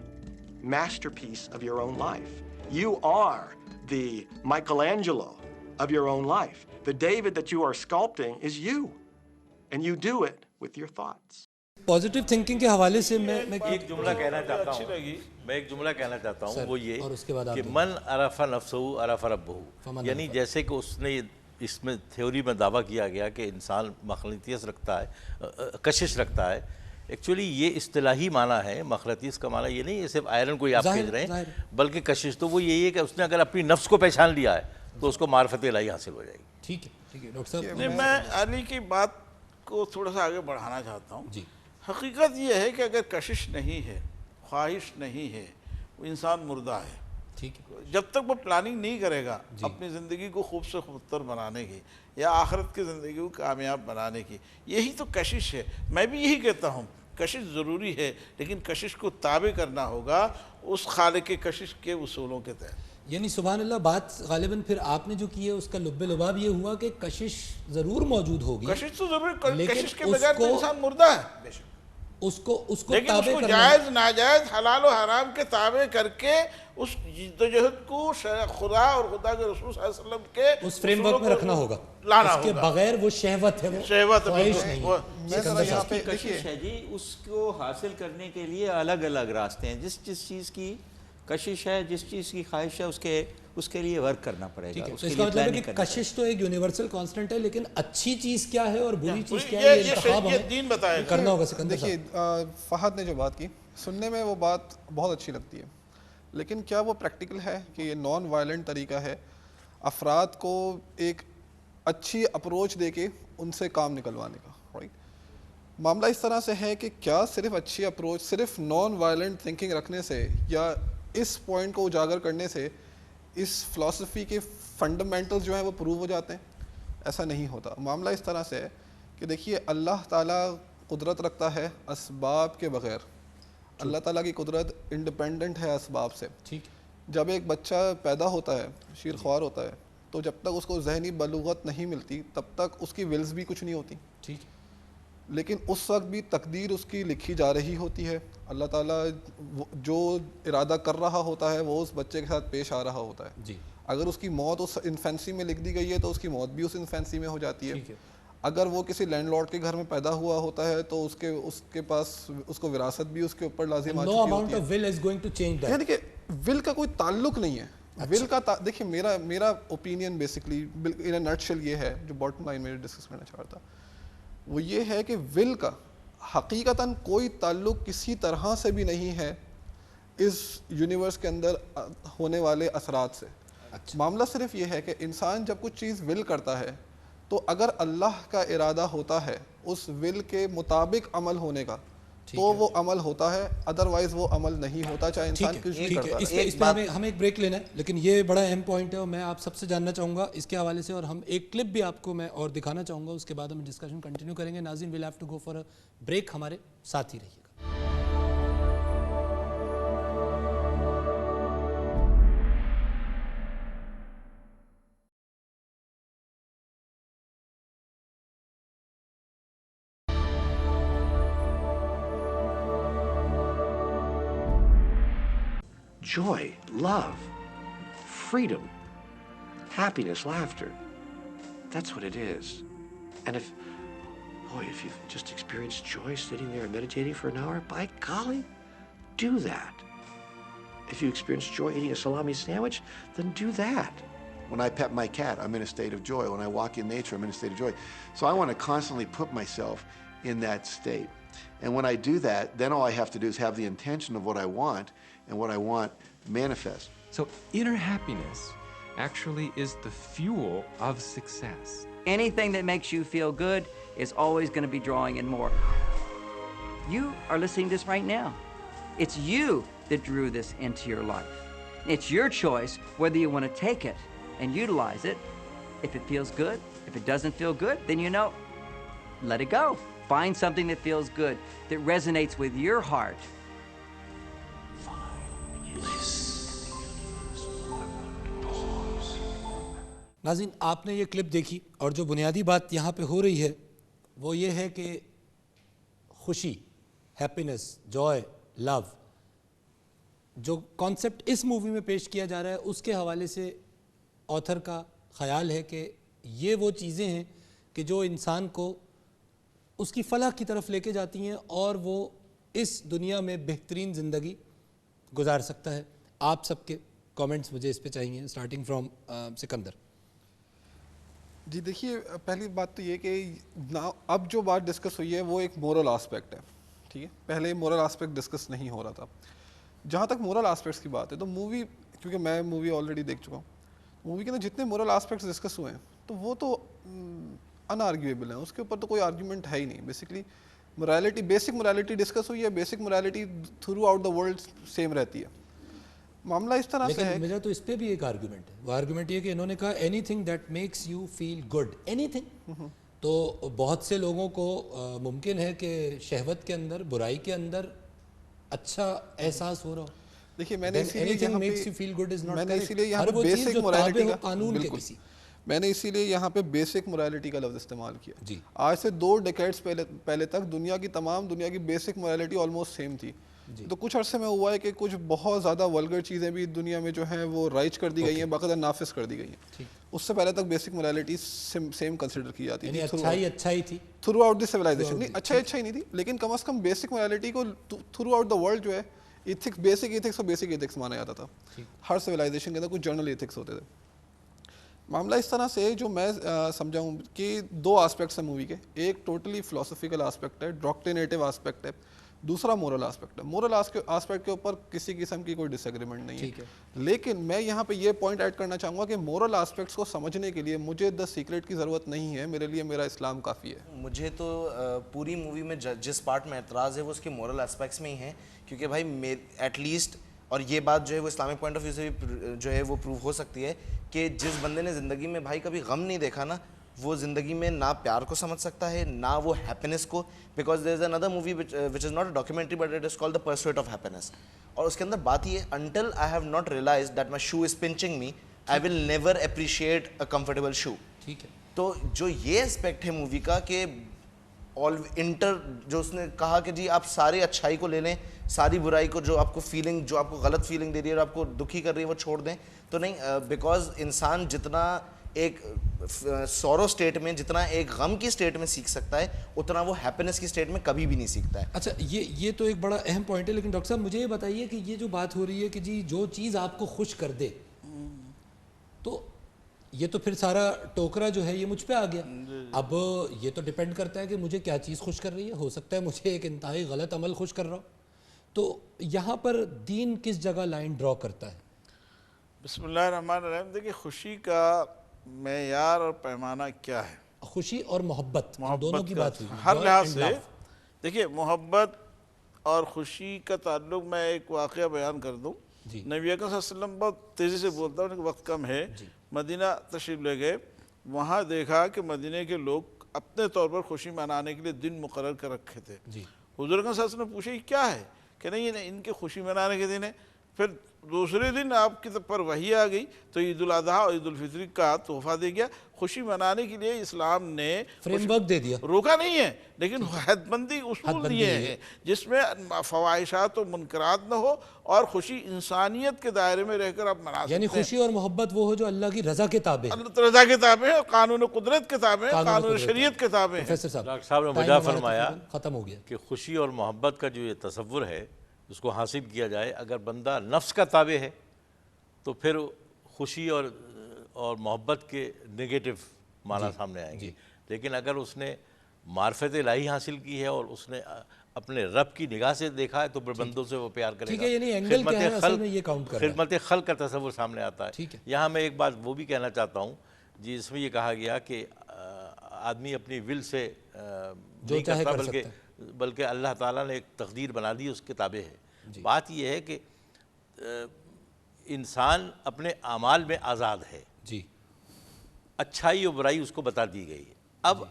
masterpiece of your own life. You are the Michelangelo of your own life. The David that you are sculpting is you, and you do it with your thoughts. Positive thinking کے حوالے سے میں ایک جملہ کہنا چاہتا ہوں, وہ یہ کہ من عرف نفسہ عرف ربہ, یعنی جیسے کہ اس نے اس میں تھیوری میں دعویٰ کیا گیا کہ انسان مغناطیس رکھتا ہے, کشش رکھتا ہے. ایکچولی یہ اصطلاحی معنی ہے, مغناطیس کا معنی یہ نہیں ہے صرف آئرن کو آپ کھینچ رہے ہیں, بلکہ کشش تو وہ یہی ہے کہ اس نے اگر اپنی نفس کو پہچان لیا ہے تو اس کو معرفت الہی حاصل ہو جائے گی. ٹھیک ہے ڈاکٹر صاحب, میں علی کی بات کو تھوڑا سا آگے بڑھانا چاہتا ہوں. جی, حقیقت یہ ہے کہ اگر کشش نہیں ہے, خواہش نہیں ہے, وہ انسان مردہ ہے. ٹھیک ہے, جب تک وہ پلاننگ نہیں کرے گا اپنی زندگی کو خوب سے خوبتر بنانے کی یا آخرت کی زندگی کو کامیاب بنانے کی, یہی تو کشش ہے. میں بھی یہی کہتا ہوں, کشش ضروری ہے, لیکن کشش کو تابع کرنا ہوگا اس خالق کے کشش کے اصولوں کے تحت. یعنی سبحان اللہ, بات غالباً پھر آپ نے جو کی ہے اس کا لب لباب یہ ہوا کہ کشش ضرور موجود ہوگی, کشش تو ضرور, کشش کے بغیر تو انسان مردہ ہے. بے شک, اس کو لیکن اس کو جائز ناجائز حلال و حرام کے تابع کر کے اس جدوجہد کو خدا اور خدا کے رسول صلی اللہ علیہ وسلم کے اس فریم ورک میں رکھنا ہوگا. لانا اس کے بغیر وہ شہوت ہے, وہ شہوت ہے. کشش ہے جی, اس کو حاصل کرنے کے لیے الگ الگ راستے ہیں. جس چیز کی کشش ہے, جس چیز کی خواہش ہے, اس کے لیے ورک کرنا پڑے گا. اس کا مطلب ہے کہ کشش تو ایک یونیورسل کانسٹنٹ ہے, لیکن اچھی چیز کیا ہے اور بری چیز کیا ہے, یہ انتخاب ہمیں کرنا ہوگا. سکندر صاحب, دیکھیے فہد نے جو بات کی, سننے میں وہ بات بہت اچھی لگتی ہے, لیکن کیا وہ پریکٹیکل ہے کہ یہ نان وائلنٹ طریقہ ہے افراد کو ایک اچھی اپروچ دے کے ان سے کام نکلوانے کا؟ رائٹ, معاملہ اس طرح سے ہے کہ کیا صرف اچھی اپروچ, صرف نان وائلنٹ تھنکنگ رکھنے سے یا اس پوائنٹ کو اجاگر کرنے سے اس فلسفی کے فنڈامنٹلز جو ہیں وہ پروو ہو جاتے ہیں؟ ایسا نہیں ہوتا. معاملہ اس طرح سے ہے کہ دیکھیے اللہ تعالیٰ قدرت رکھتا ہے اسباب کے بغیر. اللہ تعالیٰ کی قدرت انڈیپینڈنٹ ہے اسباب سے. ٹھیک, جب ایک بچہ پیدا ہوتا ہے, شیر خوار ہوتا ہے, تو جب تک اس کو ذہنی بلوغت نہیں ملتی تب تک اس کی ولز بھی کچھ نہیں ہوتی. ٹھیک, لیکن اس وقت بھی تقدیر اس کی لکھی جا رہی ہوتی ہے. اللہ تعالیٰ جو ارادہ کر رہا ہوتا ہے وہ اس بچے کے ساتھ پیش آ رہا ہوتا ہے. جی, اگر اس کی موت اس انفینسی میں لکھ دی گئی ہے تو اس کی موت بھی اس انفینسی میں ہو جاتی ہے. اگر وہ کسی لینڈ لارڈ کے گھر میں پیدا ہوا ہوتا ہے تو اس کے پاس اس کو وراثت بھی اس کے اوپر لازم آ چکی ہوتی ہے. یعنی کہ ول کا کوئی تعلق نہیں ہے. ول کا دیکھیے میرا اوپینین بیسکلی ان اے نٹ شیل یہ ہے, جو باٹم لائن میں ڈسکس کرنا چاہ رہا تھا, وہ یہ ہے کہ ول کا حقیقتاً کوئی تعلق کسی طرح سے بھی نہیں ہے اس یونیورس کے اندر ہونے والے اثرات سے. معاملہ صرف یہ ہے کہ انسان جب کچھ چیز ول کرتا ہے تو اگر اللہ کا ارادہ ہوتا ہے اس ول کے مطابق عمل ہونے کا تو وہ عمل ہوتا ہے, ادروائز وہ عمل نہیں ہوتا, چاہے انسان کچھ بھی کرتا ہے. اس پہ ہمیں ایک بریک لینا ہے, لیکن یہ بڑا اہم پوائنٹ ہے اور میں آپ سب سے جاننا چاہوں گا اس کے حوالے سے, اور ہم ایک کلپ بھی آپ کو میں اور دکھانا چاہوں گا, اس کے بعد ہم ڈسکشن کنٹینیو کریں گے. ناظرین we'll have to go for a break, ہمارے ساتھ ہی رہیے گا. Joy, love, freedom, happiness, laughter. That's what it is. And if you've just experienced joy sitting there and meditating for an hour, by golly, do that. If you experience joy eating a salami sandwich, then do that. When I pet my cat, I'm in a state of joy. When I walk in nature, I'm in a state of joy. So I want to constantly put myself in that state. And when I do that, then all I have to do is have the intention of what I want, and what I want manifest. So inner happiness actually is the fuel of success. Anything that makes you feel good is always going to be drawing in more. You are listening to this right now. It's you that drew this into your life. It's your choice whether you want to take it and utilize it. If it feels good, if it doesn't feel good, then you know, let it go. Find something that feels good, that resonates with your heart. ناظرین آپ نے یہ کلپ دیکھی, اور جو بنیادی بات یہاں پہ ہو رہی ہے وہ یہ ہے کہ خوشی, ہیپینس, جوائے, لو, جو کانسیپٹ اس مووی میں پیش کیا جا رہا ہے اس کے حوالے سے آتھر کا خیال ہے کہ یہ وہ چیزیں ہیں کہ جو انسان کو اس کی فلاح کی طرف لے کے جاتی ہیں اور وہ اس دنیا میں بہترین زندگی گزار سکتا ہے. آپ سب کے کامنٹس مجھے اس پہ چاہیے, اسٹارٹنگ فرام سکندر. جی دیکھیے, پہلی بات تو یہ کہ اب جو بات ڈسکس ہوئی ہے وہ ایک مورل آسپیکٹ ہے, ٹھیک ہے. پہلے مورل آسپیکٹ ڈسکس نہیں ہو رہا تھا. جہاں تک مورل آسپیکٹس کی بات ہے تو مووی, کیونکہ میں مووی آلریڈی دیکھ چکا ہوں, مووی کے اندر جتنے مورل آسپیکٹس ڈسکس ہوئے ہیں تو وہ تو ان آرگیویبل ہیں, اس کے اوپر تو کوئی آرگیومنٹ ہے ہی نہیں. Basically morality, basic morality discuss ہوئی ہے, basic morality through out the world same رہتی ہے. معاملہ اس طرح سے ہے. میرا تو اس پہ بھی ایک آرگیومنٹ ہے, وہ آرگیومنٹ یہ کہ انہوں نے کہا anything that makes you feel good, anything. تو بہت سے لوگوں کو ممکن ہے کہ شہوت کے اندر, برائی کے اندر اچھا احساس ہو رہا ہو. دیکھیے میں نے اسی لیے یہاں پہ بیسک morality کا قانون کے کسی میں نے اسی لیے یہاں پہ بیسک morality کا لفظ استعمال کیا. آج سے 2 ڈیکیڈز پہلے تک دنیا کی بیسک morality آلموسٹ سیم تھی. تو کچھ عرصے میں ہوا ہے کہ کچھ بہت زیادہ ولگر چیزیں بھی دنیا میں جو ہیں وہ رائج کر دی گئی ہیں, باقاعدہ نافذ کر دی گئی ہیں. اس سے پہلے تک بیسک morality سیم کنسیڈر کی جاتی تھی اچھائی تھی تھرو آؤٹ دی سویلائزیشن. نہیں اچھائی نہیں تھی, لیکن کم از کم بیسک morality کو تھرو آؤٹ دا ورلڈ جو ہے ایتھکس, بیسک ایتھکس اور بیسک ایتھکس مانا جاتا تھا. ہر سویلائزیشن کے اندر کچھ جنرل ایتھکس ہوتے تھے. معاملہ اس طرح سے جو میں سمجھا ہوں کہ 2 آسپیکٹس ہیں مووی کے. ایک ٹوٹلی فلاسفیکل آسپیکٹ ہے, ڈاکٹرینیٹو آسپیکٹ ہے, دوسرا مورل آسپیکٹ ہے. مورل آسپیکٹ کے اوپر کسی قسم کی کوئی ڈس ایگریمنٹ نہیں ہے, لیکن میں یہاں پہ یہ پوائنٹ ایڈ کرنا چاہوں گا کہ مورل آسپیکٹس کو سمجھنے کے لیے مجھے دا سیکرٹ کی ضرورت نہیں ہے, میرے لیے میرا اسلام کافی ہے. مجھے تو پوری مووی میں جس پارٹ میں اعتراض ہے وہ اس کے مورل آسپیکٹس میں ہی ہے, کیونکہ بھائی ایٹ لیسٹ, اور یہ بات جو ہے وہ اسلامک پوائنٹ آف ویو سے بھی جو ہے وہ پروو ہو سکتی ہے کہ جس بندے نے زندگی میں بھائی کبھی غم نہیں دیکھا نا, وہ زندگی میں نہ پیار کو سمجھ سکتا ہے نہ وہ ہیپینس کو. بیکاز دیر از اندر movie which is not a documentary but it is called the pursuit of happiness. اور اس کے اندر بات یہ ہے, until I have not realise that my shoe is pinching me, I will never appreciate a comfortable shoe. ٹھیک ہے. تو جو یہ اسپیکٹ ہے مووی کا کہ انٹر جو اس نے کہا کہ جی آپ ساری اچھائی کو لے لیں, ساری برائی کو جو آپ کو فیلنگ, جو آپ کو غلط فیلنگ دے رہی ہے اور آپ کو دکھی کر رہی ہے وہ چھوڑ دیں. تو نہیں, بیکاز انسان جتنا ایک سورو سٹیٹ میں جتنا ایک غم کی سٹیٹ میں سیکھ سکتا ہے اتنا وہ ہیپینس کی سٹیٹ میں کبھی بھی نہیں سیکھتا ہے. اچھا یہ تو ایک بڑا اہم پوائنٹ ہے, لیکن ڈاکٹر صاحب مجھے یہ بتائیے کہ یہ جو بات ہو رہی ہے کہ جی جو چیز آپ کو خوش کر دے, تو یہ تو پھر سارا ٹوکرا جو ہے یہ مجھ پہ آ گیا. اب یہ تو ڈیپینڈ کرتا ہے کہ مجھے کیا چیز خوش کر رہی ہے. ہو سکتا ہے مجھے ایک انتہائی غلط عمل خوش کر رہا ہو, تو یہاں پر دین کس جگہ لائن ڈرا کرتا ہے؟ بسم اللہ الرحمن الرحیم. دیکھیے خوشی کا معیار اور پیمانہ کیا ہے؟ خوشی اور محبت دونوں کی بات ہوئی ہر لحاظ سے. دیکھیے محبت اور خوشی کا تعلق میں ایک واقعہ بیان کر دوں. نبی اکرم صلی اللہ علیہ وسلم بہت تیزی سے بولتا ہوں کہ وقت کم ہے. مدینہ تشریف لے گئے, وہاں دیکھا کہ مدینہ کے لوگ اپنے طور پر خوشی منانے کے لیے دن مقرر کر رکھے تھے. حضور اکرم صلی اللہ علیہ وسلم نے پوچھا یہ کیا ہے, کہ نہیں ان کے خوشی منانے کے دن ہے. پھر دوسرے دن آپ کی پر وحی آ گئی تو عید الاضحیٰ اور عید الفطر کا تحفہ دے گیا. خوشی منانے کے لیے اسلام نے فریم ورک دے دیا, روکا نہیں ہے, لیکن حد بندی اصول دیے ہیں جس میں فواحشات و منکرات نہ ہو اور خوشی انسانیت کے دائرے میں رہ کر آپ منا سکتے ہیں. یعنی خوشی اور محبت وہ ہو جو اللہ کی رضا کے تابع ہے, رضا کے تابع ہے, قانون قدرت کے تابع ہے, قانون شریعت کے تابع ہے. ڈاکٹر صاحب نے مجھے فرمایا ختم ہو گیا کہ خوشی اور محبت کا جو یہ تصور ہے اس کو حاصل کیا جائے, اگر بندہ نفس کا تابع ہے تو پھر خوشی اور محبت کے نگیٹو معنی سامنے آئیں گے. لیکن اگر اس نے معرفت الہی حاصل کی ہے اور اس نے اپنے رب کی نگاہ سے دیکھا ہے تو پھر بندوں سے وہ پیار کرے گا. یعنی اینگل کیا ہے اصل میں یہ کاؤنٹ کر رہا ہے. خدمت خلق کا تصور سامنے آتا ہے. یہاں میں ایک بات وہ بھی کہنا چاہتا ہوں جی, اس میں یہ کہا گیا کہ آدمی اپنی ول سے نہیں کرتا بلکہ اللہ تعالیٰ نے ایک تقدیر بنا دی اس کے تابع ہے. بات یہ ہے کہ انسان اپنے اعمال میں آزاد ہے, اچھائی اور برائی اس کو بتا دی گئی ہے. اب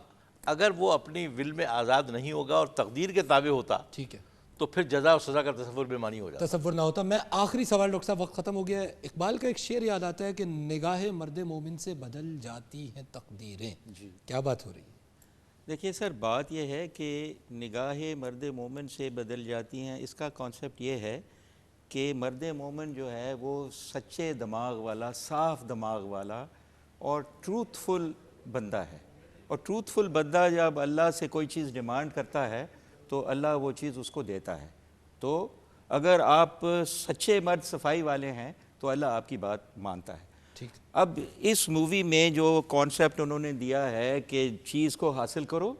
اگر وہ اپنی ول میں آزاد نہیں ہوگا اور تقدیر کے تابع ہوتا تو پھر جزا اور سزا کا تصور بے معنی ہو جاتا, تصور نہ ہوتا. میں آخری سوال ڈاکٹر صاحب, وقت ختم ہو گیا ہے. اقبال کا ایک شعر یاد آتا ہے کہ نگاہ مرد مومن سے بدل جاتی ہیں تقدیریں. کیا بات ہو رہی ہے؟ دیکھیے سر, بات یہ ہے کہ نگاہ مرد مومن سے بدل جاتی ہیں. اس کا کانسیپٹ یہ ہے کہ مرد مومن جو ہے وہ سچے دماغ والا, صاف دماغ والا اور ٹروتھ فل بندہ ہے. اور ٹروتھ فل بندہ جب اللہ سے کوئی چیز ڈیمانڈ کرتا ہے تو اللہ وہ چیز اس کو دیتا ہے. تو اگر آپ سچے مرد صفائی والے ہیں تو اللہ آپ کی بات مانتا ہے. اب اس مووی میں جو کانسیپٹ انہوں نے دیا ہے کہ چیز کو حاصل کرو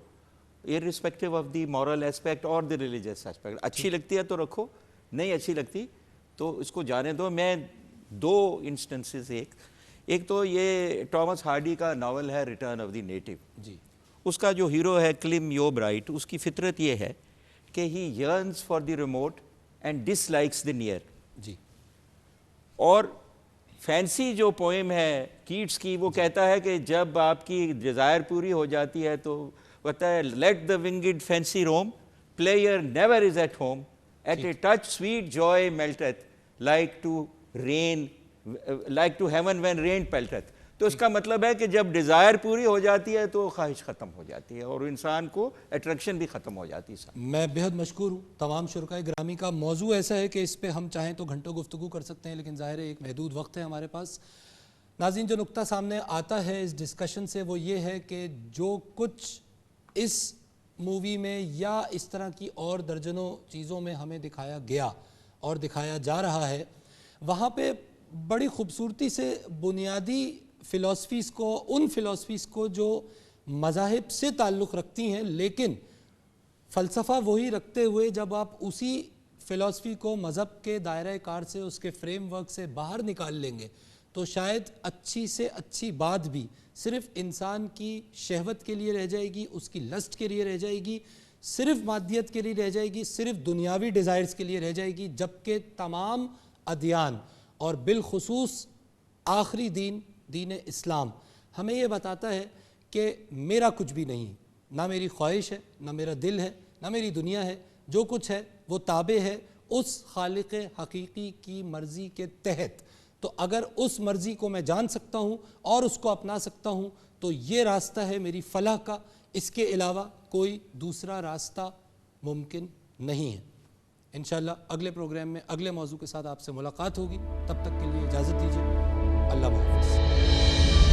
irrespective of the moral aspect اور دی ریلیجیس اسپیکٹ, اچھی لگتی ہے تو رکھو, نہیں اچھی لگتی تو اس کو جانے دو. میں دو انسٹنسز, ایک تو یہ ٹامس ہارڈی کا ناول ہے ریٹرن آف دی نیٹو. اس کا جو ہیرو ہے کلم یوب رائٹ, اس کی فطرت یہ ہے کہ he yearns for the remote and dislikes the near. اور فینسی جو پوئم ہے کیٹس کی, وہ کہتا ہے کہ جب آپ کی ڈیزائر پوری ہو جاتی ہے تو کہتا ہے let the winged fancy roam, pleasure never is at home, at a touch sweet joy melteth like to rain, like to heaven when rain pelteth. تو اس کا مطلب ہے کہ جب ڈیزائر پوری ہو جاتی ہے تو خواہش ختم ہو جاتی ہے اور انسان کو اٹریکشن بھی ختم ہو جاتی ہے. میں بہت مشکور ہوں تمام شرکائے گرامی کا. موضوع ایسا ہے کہ اس پہ ہم چاہیں تو گھنٹوں گفتگو کر سکتے ہیں, لیکن ظاہر ہے ایک محدود وقت ہے ہمارے پاس. ناظرین, جو نقطہ سامنے آتا ہے اس ڈسکشن سے وہ یہ ہے کہ جو کچھ اس مووی میں یا اس طرح کی اور درجنوں چیزوں میں ہمیں دکھایا گیا اور دکھایا جا رہا ہے, وہاں پہ بڑی خوبصورتی سے بنیادی فلسفیز کو, ان فلسفیز کو جو مذاہب سے تعلق رکھتی ہیں, لیکن فلسفہ وہی رکھتے ہوئے جب آپ اسی فلسفی کو مذہب کے دائرہ کار سے, اس کے فریم ورک سے باہر نکال لیں گے تو شاید اچھی سے اچھی بات بھی صرف انسان کی شہوت کے لیے رہ جائے گی, اس کی لسٹ کے لیے رہ جائے گی, صرف مادیت کے لیے رہ جائے گی, صرف دنیاوی ڈیزائرز کے لیے رہ جائے گی. جبکہ تمام ادیان اور بالخصوص آخری دین دین اسلام ہمیں یہ بتاتا ہے کہ میرا کچھ بھی نہیں, نہ میری خواہش ہے, نہ میرا دل ہے, نہ میری دنیا ہے. جو کچھ ہے وہ تابع ہے اس خالق حقیقی کی مرضی کے تحت. تو اگر اس مرضی کو میں جان سکتا ہوں اور اس کو اپنا سکتا ہوں تو یہ راستہ ہے میری فلاح کا, اس کے علاوہ کوئی دوسرا راستہ ممکن نہیں ہے. انشاءاللہ اگلے پروگرام میں اگلے موضوع کے ساتھ آپ سے ملاقات ہوگی. تب تک کے لیے اجازت دیجیے. اللہ حافظ.